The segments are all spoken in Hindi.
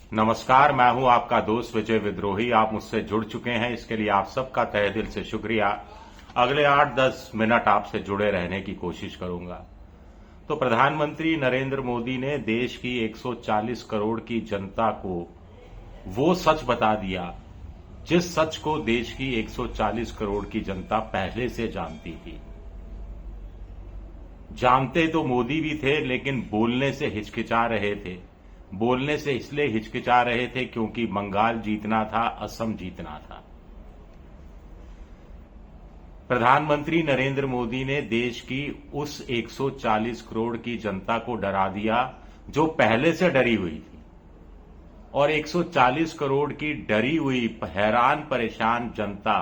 नमस्कार, मैं हूं आपका दोस्त विजय विद्रोही। आप मुझसे जुड़ चुके हैं, इसके लिए आप सबका तहे दिल से शुक्रिया। अगले 8-10 मिनट आपसे जुड़े रहने की कोशिश करूंगा। तो प्रधानमंत्री नरेंद्र मोदी ने देश की 140 करोड़ की जनता को वो सच बता दिया जिस सच को देश की 140 करोड़ की जनता पहले से जानती थी। जानते तो मोदी भी थे, लेकिन बोलने से हिचकिचा रहे थे। बोलने से इसलिए हिचकिचा रहे थे क्योंकि बंगाल जीतना था, असम जीतना था। प्रधानमंत्री नरेंद्र मोदी ने देश की उस 140 करोड़ की जनता को डरा दिया जो पहले से डरी हुई थी। और 140 करोड़ की डरी हुई, हैरान परेशान जनता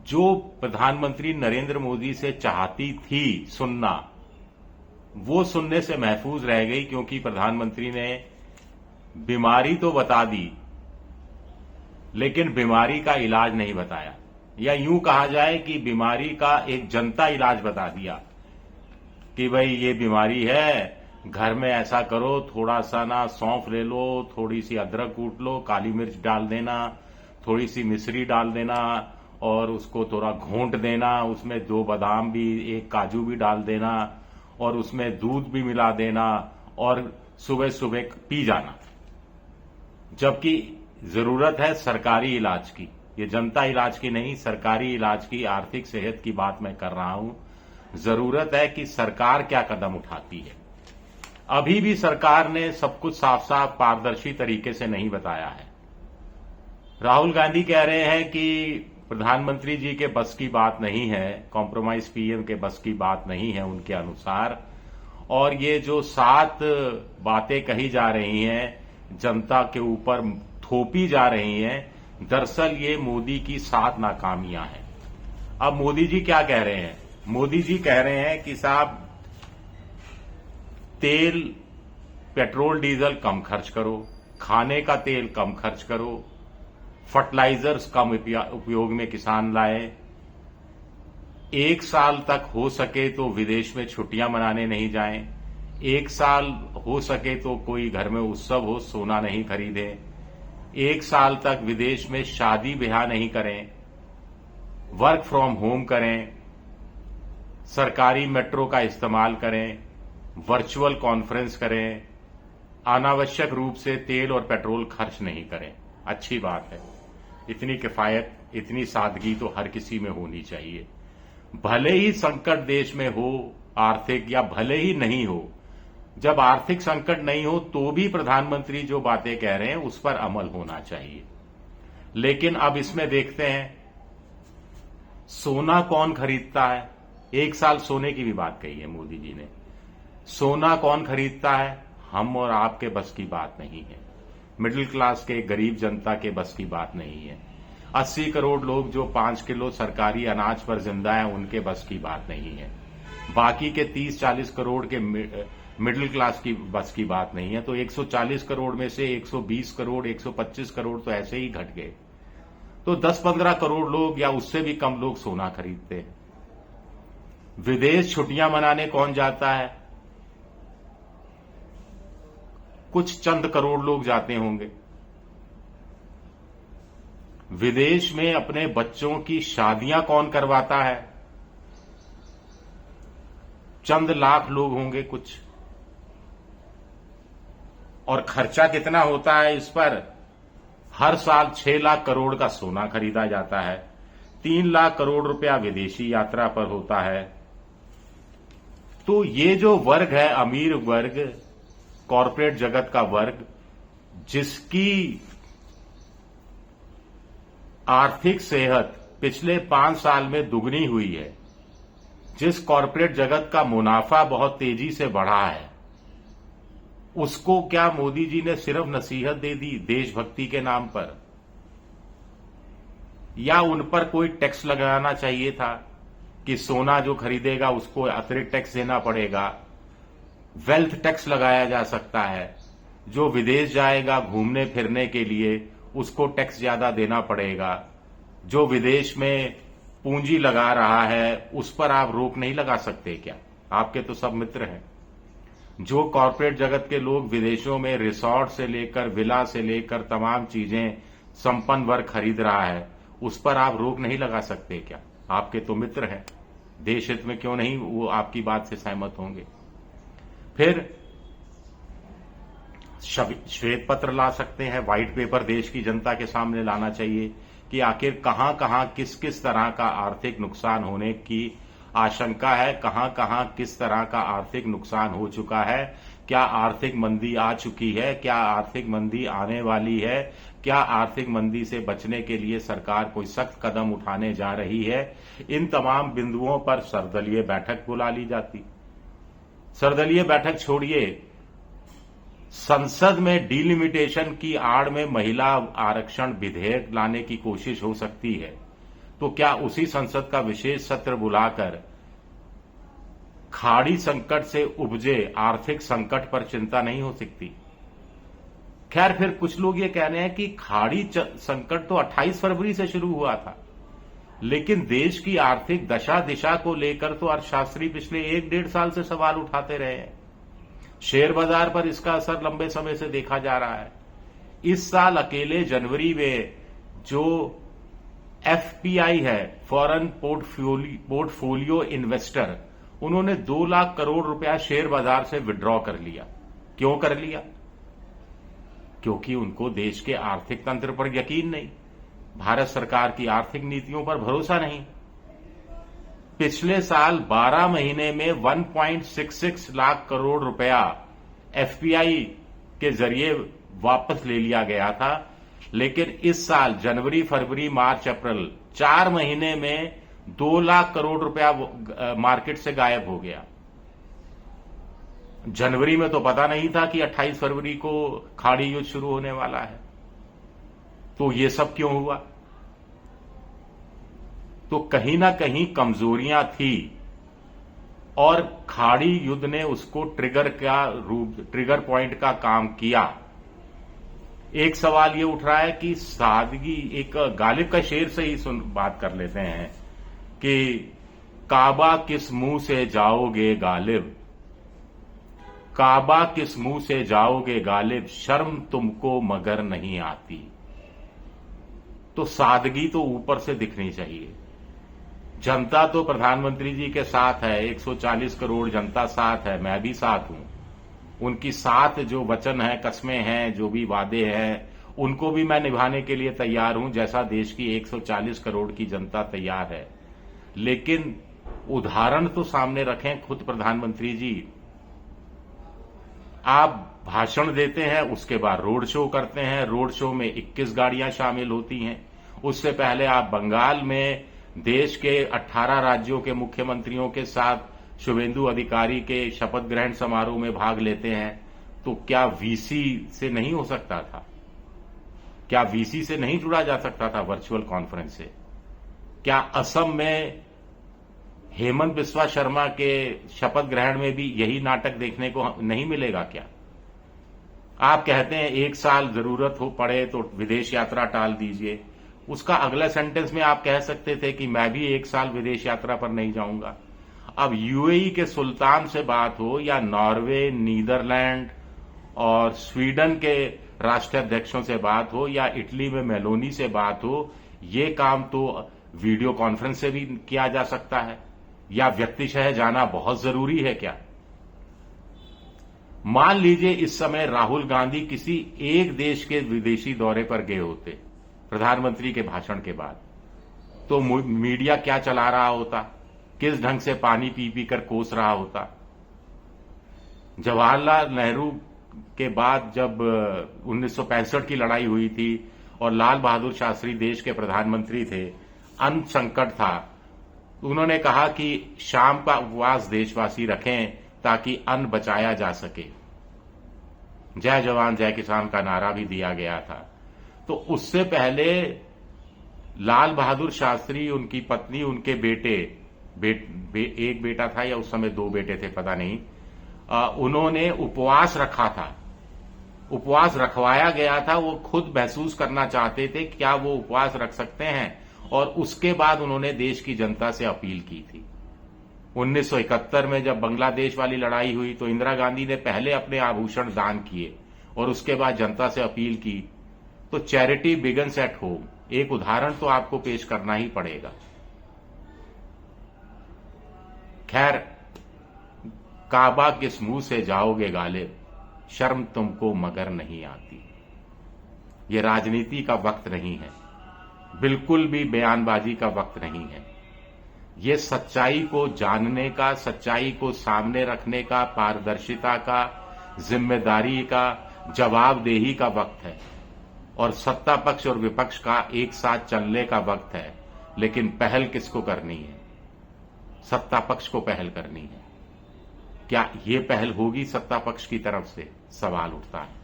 जो प्रधानमंत्री नरेंद्र मोदी से चाहती थी सुनना, वो सुनने से महफूज रह गई, क्योंकि प्रधानमंत्री ने बीमारी तो बता दी लेकिन बीमारी का इलाज नहीं बताया। या यूं कहा जाए कि बीमारी का एक जनता इलाज बता दिया कि भाई ये बीमारी है, घर में ऐसा करो, थोड़ा सा ना सौंफ ले लो, थोड़ी सी अदरक कूट लो, काली मिर्च डाल देना, थोड़ी सी मिश्री डाल देना और उसको थोड़ा घोंट देना, उसमें 2 बादाम भी, 1 काजू भी डाल देना और उसमें दूध भी मिला देना और सुबह सुबह पी जाना। जबकि जरूरत है सरकारी इलाज की, ये जनता इलाज की नहीं, सरकारी इलाज की, आर्थिक सेहत की बात मैं कर रहा हूं। जरूरत है कि सरकार क्या कदम उठाती है। अभी भी सरकार ने सब कुछ साफ साफ पारदर्शी तरीके से नहीं बताया है। राहुल गांधी कह रहे हैं कि प्रधानमंत्री जी के बस की बात नहीं है, कॉम्प्रोमाइज पीएम के बस की बात नहीं है उनके अनुसार। और ये जो 7 बातें कही जा रही हैं, जनता के ऊपर थोपी जा रही हैं, दरअसल ये मोदी की 7 नाकामियां हैं। अब मोदी जी क्या कह रहे हैं? मोदी जी कह रहे हैं कि साहब तेल, पेट्रोल डीजल कम खर्च करो, खाने का तेल कम खर्च करो, फर्टिलाइजर्स कम उपयोग में किसान लाए, 1 साल तक हो सके तो विदेश में छुट्टियां मनाने नहीं जाएं, 1 साल हो सके तो कोई घर में उत्सव हो, सोना नहीं खरीदें, 1 साल तक विदेश में शादी ब्याह नहीं करें, वर्क फ्रॉम होम करें, सरकारी मेट्रो का इस्तेमाल करें, वर्चुअल कॉन्फ्रेंस करें, अनावश्यक रूप से तेल और पेट्रोल खर्च नहीं करें। अच्छी बात है, इतनी किफायत, इतनी सादगी तो हर किसी में होनी चाहिए। भले ही संकट देश में हो आर्थिक, या भले ही नहीं हो, जब आर्थिक संकट नहीं हो तो भी प्रधानमंत्री जो बातें कह रहे हैं उस पर अमल होना चाहिए। लेकिन अब इसमें देखते हैं, सोना कौन खरीदता है? 1 साल सोने की भी बात कही है मोदी जी ने। सोना कौन खरीदता है? हम और आपके बस की बात नहीं है, मिडिल क्लास के गरीब जनता के बस की बात नहीं है। 80 करोड़ लोग जो 5 किलो सरकारी अनाज पर जिंदा हैं, उनके बस की बात नहीं है। बाकी के 30-40 करोड़ के मिडिल क्लास की बस की बात नहीं है। तो 140 करोड़ में से 120 करोड़, 125 करोड़ तो ऐसे ही घट गए। तो 10-15 करोड़ लोग या उससे भी कम लोग सोना खरीदते हैं। विदेश छुट्टियां मनाने कौन जाता है? कुछ चंद करोड़ लोग जाते होंगे। विदेश में अपने बच्चों की शादियां कौन करवाता है? चंद लाख लोग होंगे कुछ। और खर्चा कितना होता है इस पर? हर साल 6 लाख करोड़ का सोना खरीदा जाता है, 3 लाख करोड़ रुपया विदेशी यात्रा पर होता है। तो ये जो वर्ग है, अमीर वर्ग, कॉरपोरेट जगत का वर्ग, जिसकी आर्थिक सेहत पिछले 5 साल में दुगनी हुई है, जिस कॉरपोरेट जगत का मुनाफा बहुत तेजी से बढ़ा है, उसको क्या मोदी जी ने सिर्फ नसीहत दे दी देशभक्ति के नाम पर? या उन पर कोई टैक्स लगाना चाहिए था कि सोना जो खरीदेगा उसको अतिरिक्त टैक्स देना पड़ेगा? वेल्थ टैक्स लगाया जा सकता है। जो विदेश जाएगा घूमने फिरने के लिए उसको टैक्स ज्यादा देना पड़ेगा। जो विदेश में पूंजी लगा रहा है उस पर आप रोक नहीं लगा सकते क्या? आपके तो सब मित्र हैं। जो कॉर्पोरेट जगत के लोग विदेशों में रिसोर्ट से लेकर विला से लेकर तमाम चीजें संपन्न वर्ग खरीद रहा है, उस पर आप रोक नहीं लगा सकते क्या? आपके तो मित्र हैं, देश हित में क्यों नहीं वो आपकी बात से सहमत होंगे? फिर श्वेत पत्र ला सकते हैं, व्हाइट पेपर देश की जनता के सामने लाना चाहिए कि आखिर कहां कहां किस किस तरह का आर्थिक नुकसान होने की आशंका है, कहां कहां किस तरह का आर्थिक नुकसान हो चुका है, क्या आर्थिक मंदी आ चुकी है, क्या आर्थिक मंदी आने वाली है, क्या आर्थिक मंदी से बचने के लिए सरकार कोई सख्त कदम उठाने जा रही है। इन तमाम बिंदुओं पर सर्वदलीय बैठक बुला ली जाती। सर्वदलीय बैठक छोड़िए, संसद में डिलिमिटेशन की आड़ में महिला आरक्षण विधेयक लाने की कोशिश हो सकती है, तो क्या उसी संसद का विशेष सत्र बुलाकर खाड़ी संकट से उपजे आर्थिक संकट पर चिंता नहीं हो सकती? खैर, फिर कुछ लोग ये कह रहे हैं कि खाड़ी संकट तो 28 फरवरी से शुरू हुआ था, लेकिन देश की आर्थिक दशा दिशा को लेकर तो अर्थशास्त्री पिछले 1-1.5 साल से सवाल उठाते रहे हैं। शेयर बाजार पर इसका असर लंबे समय से देखा जा रहा है। इस साल अकेले जनवरी में जो एफपीआई है, फॉरेन पोर्टफोलियो इन्वेस्टर, उन्होंने 2 लाख करोड़ रुपया शेयर बाजार से विड्रॉ कर लिया। क्यों कर लिया? क्योंकि उनको देश के आर्थिक तंत्र पर यकीन नहीं, भारत सरकार की आर्थिक नीतियों पर भरोसा नहीं। पिछले साल 12 महीने में 1.66 लाख करोड़ रुपया एफपीआई के जरिए वापस ले लिया गया था, लेकिन इस साल जनवरी, फरवरी, मार्च, अप्रैल 4 महीने में 2 लाख करोड़ रुपया मार्केट से गायब हो गया। जनवरी में तो पता नहीं था कि 28 फरवरी को खाड़ी युद्ध शुरू होने वाला है। तो ये सब क्यों हुआ? तो कहीं ना कहीं कमजोरियां थी और खाड़ी युद्ध ने उसको ट्रिगर पॉइंट का काम किया। एक सवाल ये उठ रहा है कि सादगी, एक गालिब का शेर से ही बात कर लेते हैं कि काबा किस मुंह से जाओगे गालिब, काबा किस मुंह से जाओगे गालिब, शर्म तुमको मगर नहीं आती। तो सादगी तो ऊपर से दिखनी चाहिए। जनता तो प्रधानमंत्री जी के साथ है, 140 करोड़ जनता साथ है, मैं भी साथ हूं। उनकी साथ जो वचन है, कस्में हैं, जो भी वादे हैं, उनको भी मैं निभाने के लिए तैयार हूं, जैसा देश की 140 करोड़ की जनता तैयार है। लेकिन उदाहरण तो सामने रखें खुद प्रधानमंत्री जी। आप भाषण देते हैं, उसके बाद रोड शो करते हैं, रोड शो में 21 गाड़ियां शामिल होती हैं। उससे पहले आप बंगाल में देश के 18 राज्यों के मुख्यमंत्रियों के साथ शुभेंदु अधिकारी के शपथ ग्रहण समारोह में भाग लेते हैं। तो क्या वीसी से नहीं हो सकता था? क्या वीसी से नहीं जुड़ा जा सकता था वर्चुअल कॉन्फ्रेंस से? क्या असम में हेमंत बिस्वा शर्मा के शपथ ग्रहण में भी यही नाटक देखने को नहीं मिलेगा क्या? आप कहते हैं 1 साल जरूरत हो पड़े तो विदेश यात्रा टाल दीजिए। उसका अगला सेंटेंस में आप कह सकते थे कि मैं भी 1 साल विदेश यात्रा पर नहीं जाऊंगा। अब यूएई के सुल्तान से बात हो या नॉर्वे, नीदरलैंड और स्वीडन के राष्ट्राध्यक्षों से बात हो या इटली में मेलोनी से बात हो, ये काम तो वीडियो कॉन्फ्रेंस से भी किया जा सकता है। या व्यक्तिशः जाना बहुत जरूरी है क्या? मान लीजिए इस समय राहुल गांधी किसी एक देश के विदेशी दौरे पर गए होते प्रधानमंत्री के भाषण के बाद, तो मीडिया क्या चला रहा होता, किस ढंग से पानी पी पी कर कोस रहा होता। जवाहरलाल नेहरू के बाद जब 1965 की लड़ाई हुई थी और लाल बहादुर शास्त्री देश के प्रधानमंत्री थे, अन्न संकट था, उन्होंने कहा कि शाम का उपवास देशवासी रखें ताकि अन्न बचाया जा सके। जय जवान जय किसान का नारा भी दिया गया था। तो उससे पहले लाल बहादुर शास्त्री, उनकी पत्नी, उनके बेटे, एक बेटा था या उस समय 2 बेटे थे पता नहीं, उन्होंने उपवास रखा था। उपवास रखवाया गया था। वो खुद महसूस करना चाहते थे क्या वो उपवास रख सकते हैं, और उसके बाद उन्होंने देश की जनता से अपील की थी। 1971 में जब बांग्लादेश वाली लड़ाई हुई तो इंदिरा गांधी ने पहले अपने आभूषण दान किए और उसके बाद जनता से अपील की। तो चैरिटी बिगन्स एट होम, एक उदाहरण तो आपको पेश करना ही पड़ेगा। खैर, काबा किस मुंह से जाओगे गालिब, शर्म तुमको मगर नहीं आती। ये राजनीति का वक्त नहीं है, बिल्कुल भी बयानबाजी का वक्त नहीं है। ये सच्चाई को जानने का, सच्चाई को सामने रखने का, पारदर्शिता का, जिम्मेदारी का, जवाबदेही का वक्त है और सत्ता पक्ष और विपक्ष का एक साथ चलने का वक्त है। लेकिन पहल किसको करनी है? सत्ता पक्ष को पहल करनी है। क्या ये पहल होगी सत्ता पक्ष की तरफ से? सवाल उठता है।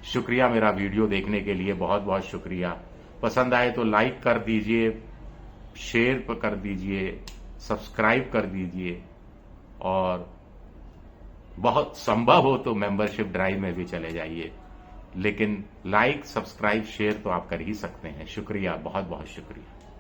शुक्रिया मेरा वीडियो देखने के लिए, बहुत बहुत शुक्रिया। पसंद आए तो लाइक कर दीजिए, शेयर कर दीजिए, सब्सक्राइब कर दीजिए और बहुत संभव हो तो मेंबरशिप ड्राइव में भी चले जाइए। लेकिन लाइक, सब्सक्राइब, शेयर तो आप कर ही सकते हैं। शुक्रिया, बहुत बहुत शुक्रिया।